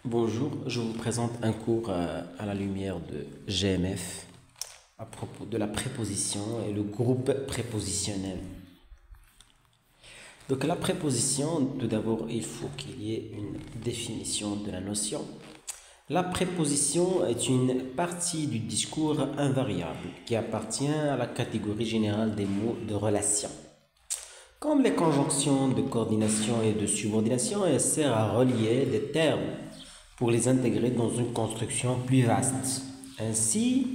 Bonjour, je vous présente un cours à la lumière de GMF à propos de la préposition et le groupe prépositionnel. Donc la préposition, tout d'abord, il faut qu'il y ait une définition de la notion. La préposition est une partie du discours invariable qui appartient à la catégorie générale des mots de relation. Comme les conjonctions de coordination et de subordination, elle sert à relier des termes pour les intégrer dans une construction plus vaste. Ainsi,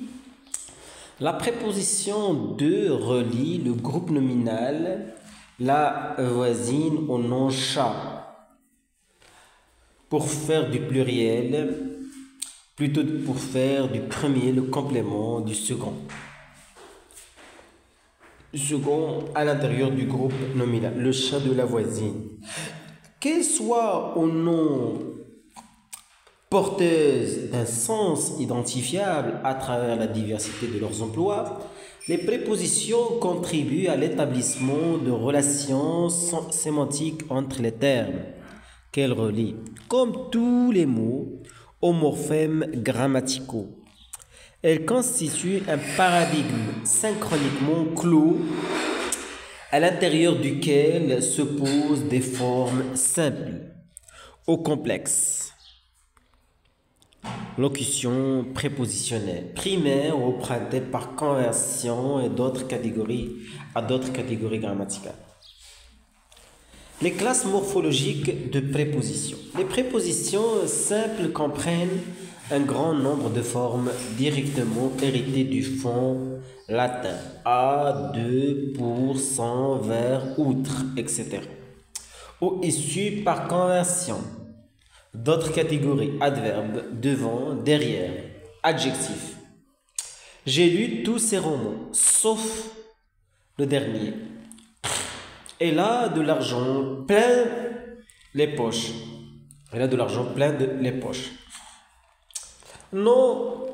la préposition de relie le groupe nominal, la voisine au nom chat, pour faire du pluriel, plutôt pour faire du premier le complément du second. Second à l'intérieur du groupe nominal, le chat de la voisine. Qu'elle soit au nom porteuses d'un sens identifiable à travers la diversité de leurs emplois, les prépositions contribuent à l'établissement de relations sémantiques entre les termes qu'elles relient, comme tous les mots aux morphèmes grammaticaux. Elles constituent un paradigme synchroniquement clos à l'intérieur duquel se posent des formes simples ou complexes. Locution prépositionnelle, primaire ou empruntée par conversion et d'autres catégories grammaticales. Les classes morphologiques de prépositions. Les prépositions simples comprennent un grand nombre de formes directement héritées du fond latin, à, de, pour, sans, vers, outre, etc. ou issues par conversion. D'autres catégories, adverbes, devant, derrière, adjectifs. J'ai lu tous ces romans, sauf le dernier. Et là, de l'argent plein les poches. Et là, de l'argent plein les poches. Non,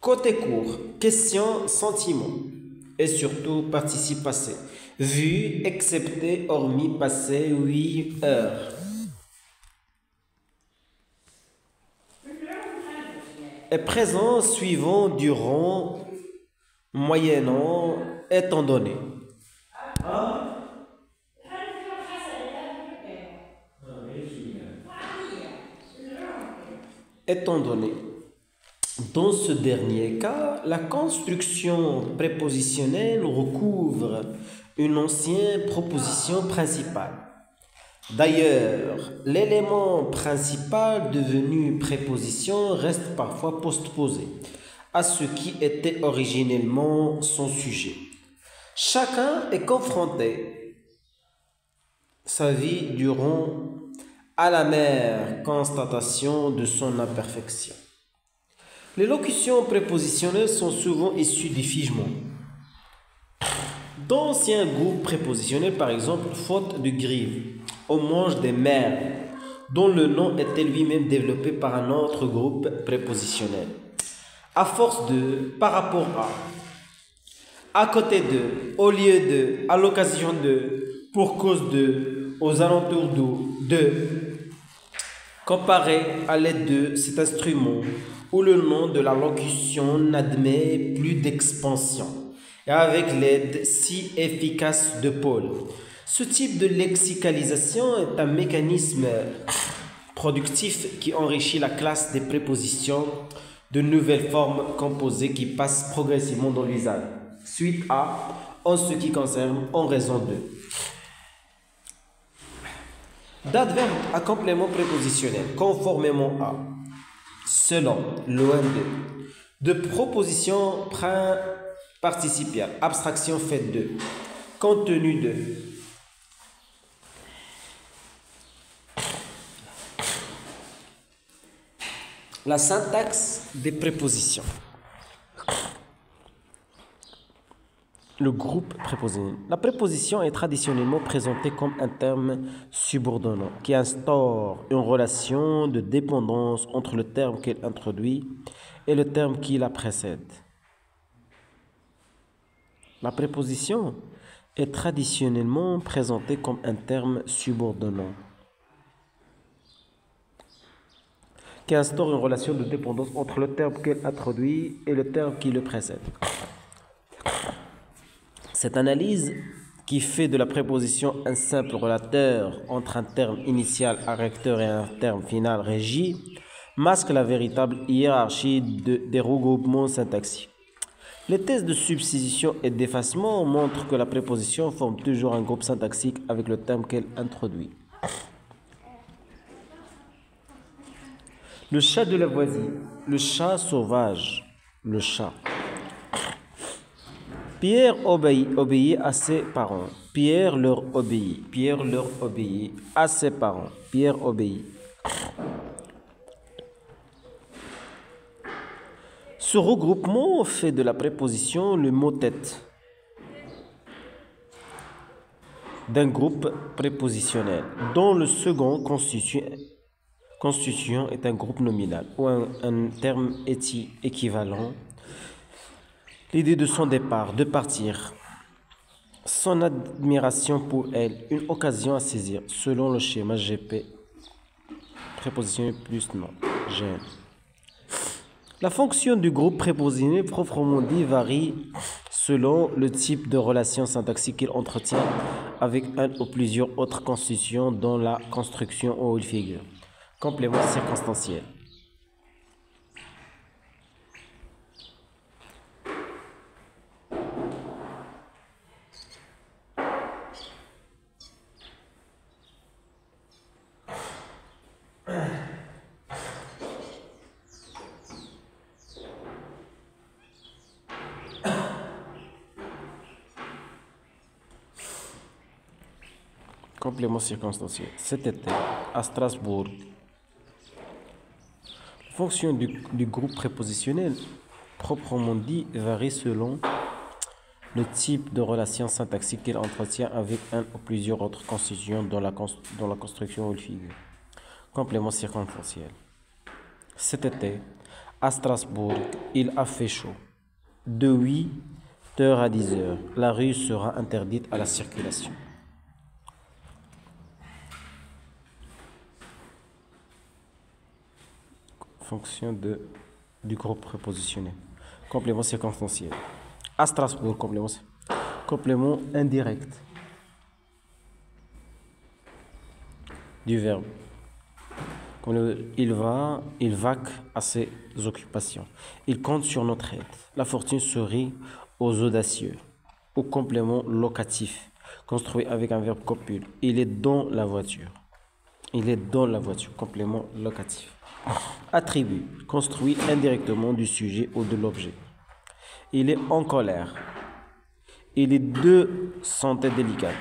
côté court, question, sentiment. Et surtout, participe passé. Vu, excepté, hormis, passé, oui, heure. Est présent suivant, durant, moyennant, étant donné. Étant donné. Dans ce dernier cas, la construction prépositionnelle recouvre une ancienne proposition principale. D'ailleurs, l'élément principal devenu préposition reste parfois postposé à ce qui était originellement son sujet. Chacun est confronté sa vie durant à l'amère constatation de son imperfection. Les locutions prépositionnelles sont souvent issues du figement. D'anciens groupes prépositionnels, par exemple, faute de grive, au manche des mers, dont le nom était lui-même développé par un autre groupe prépositionnel. À force de, par rapport à côté de, au lieu de, à l'occasion de, pour cause de, aux alentours de, comparé à l'aide de cet instrument où le nom de la locution n'admet plus d'expansion et avec l'aide si efficace de Paul. Ce type de lexicalisation est un mécanisme productif qui enrichit la classe des prépositions de nouvelles formes composées qui passent progressivement dans l'usage. Suite à, en ce qui concerne, en raison de. D'adverbe à complément prépositionnel, conformément à, selon, loin de proposition participiale, abstraction faite de, compte tenu de. La syntaxe des prépositions. Le groupe prépositionnel. La préposition est traditionnellement présentée comme un terme subordonnant qui instaure une relation de dépendance entre le terme qu'elle introduit et le terme qui la précède. La préposition est traditionnellement présentée comme un terme subordonnant qui instaure une relation de dépendance entre le terme qu'elle introduit et le terme qui le précède. Cette analyse, qui fait de la préposition un simple relateur entre un terme initial arrecteur et un terme final régi, masque la véritable hiérarchie des regroupements syntaxiques. Les thèses de substitution et d'effacement montrent que la préposition forme toujours un groupe syntaxique avec le terme qu'elle introduit. Le chat de Lavoisier, le chat sauvage, le chat. Pierre obéit à ses parents. Pierre leur obéit. Pierre leur obéit à ses parents. Pierre obéit. Ce regroupement fait de la préposition le mot-tête d'un groupe prépositionnel, dont le second constituant est un groupe nominal ou un terme équivalent. L'idée de son départ, de partir, son admiration pour elle, une occasion à saisir, selon le schéma GP, prépositionné plus non, GN. La fonction du groupe prépositionné proprement dit varie selon le type de relation syntaxique qu'il entretient avec un ou plusieurs autres constituants dans la construction ou il figure. Complément circonstanciel. Complément circonstanciel. Cet été, à Strasbourg, la fonction du groupe prépositionnel, proprement dit, varie selon le type de relation syntaxique qu'il entretient avec un ou plusieurs autres constituants dans la construction ou le figure. Complément circonstanciel. Cet été, à Strasbourg, il a fait chaud. De 8h à 10h, la rue sera interdite à la circulation. Fonction du groupe prépositionné. Complément circonstanciel. À Strasbourg, complément indirect du verbe. Il vaque à ses occupations. Il compte sur notre aide. La fortune sourit aux audacieux. Au complément locatif, construit avec un verbe copule. Il est dans la voiture. Il est dans la voiture. Complément locatif. Attribut, construit indirectement du sujet ou de l'objet. Il est en colère. Il est de santé délicate.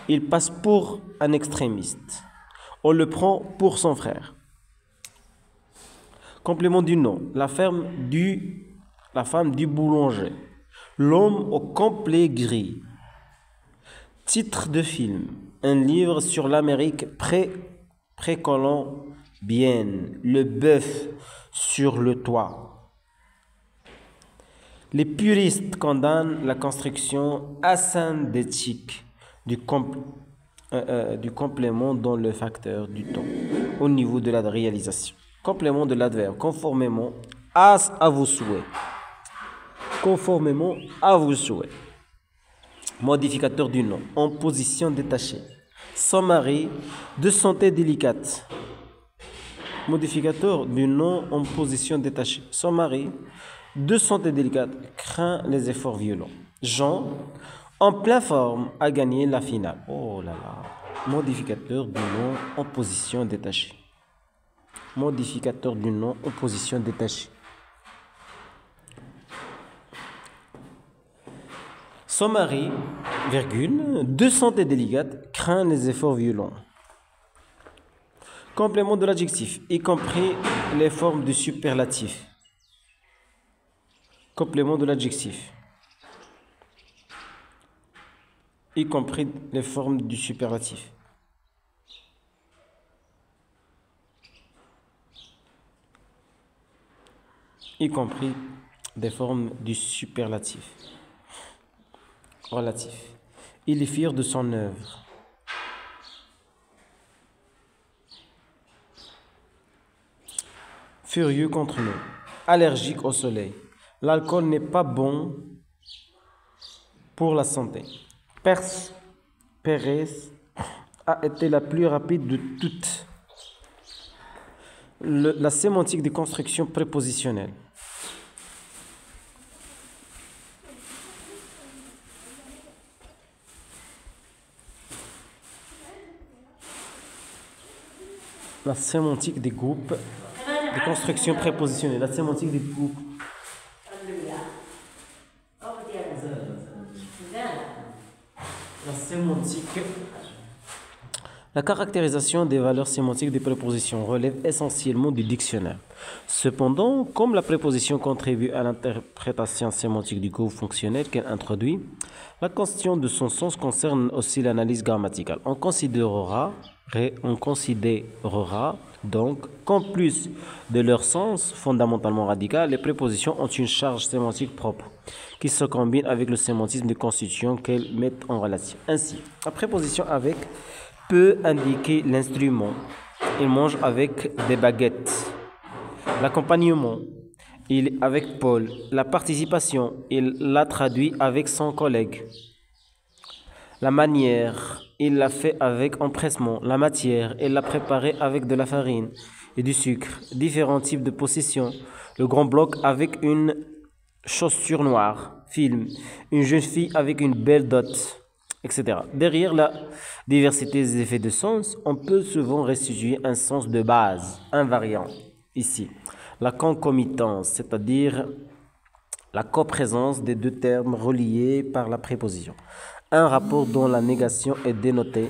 Il passe pour un extrémiste. On le prend pour son frère. Complément du nom, la femme du boulanger. L'homme au complet gris. Titre de film, un livre sur l'Amérique précolombienne. Le bœuf sur le toit. Les puristes condamnent la construction asynthétique du complément dans le facteur du temps au niveau de la réalisation. Complément de l'adverbe, conformément à vos souhaits. Conformément à vos souhaits. Modificateur du nom, en position détachée. Son mari, de santé délicate. Modificateur du nom en position détachée. Son mari, de santé délicate, craint les efforts violents. Jean, en pleine forme, a gagné la finale. Oh là là. Modificateur du nom en position détachée. Modificateur du nom en position détachée. Son mari, virgule, de santé délicate, craint les efforts violents. Complément de l'adjectif, y compris les formes du superlatif. Complément de l'adjectif, y compris les formes du superlatif. Y compris des formes du superlatif. Relatif. Il est fier de son œuvre. furieux contre nous, allergique au soleil. L'alcool n'est pas bon pour la santé. Pérez a été la plus rapide de toutes. La sémantique des constructions prépositionnelles. La sémantique des groupes, des constructions prépositionnelles. La sémantique des groupes. La sémantique. La caractérisation des valeurs sémantiques des prépositions relève essentiellement du dictionnaire. Cependant, comme la préposition contribue à l'interprétation sémantique du groupe fonctionnel qu'elle introduit, la question de son sens concerne aussi l'analyse grammaticale. On considérera donc qu'en plus de leur sens fondamentalement radical, les prépositions ont une charge sémantique propre qui se combine avec le sémantisme des constitutions qu'elles mettent en relation. Ainsi, la préposition avec peut indiquer l'instrument. Il mange avec des baguettes. L'accompagnement, il est avec Paul. La participation, il l'a traduit avec son collègue. La manière, il l'a fait avec empressement. La matière, il l'a préparée avec de la farine et du sucre. Différents types de possessions. Le grand bloc avec une chaussure noire. Film. Une jeune fille avec une belle dot, etc. Derrière la diversité des effets de sens, on peut souvent restituer un sens de base, invariant. Ici, la concomitance, c'est-à-dire la coprésence des deux termes reliés par la préposition. Un rapport dont la négation est dénotée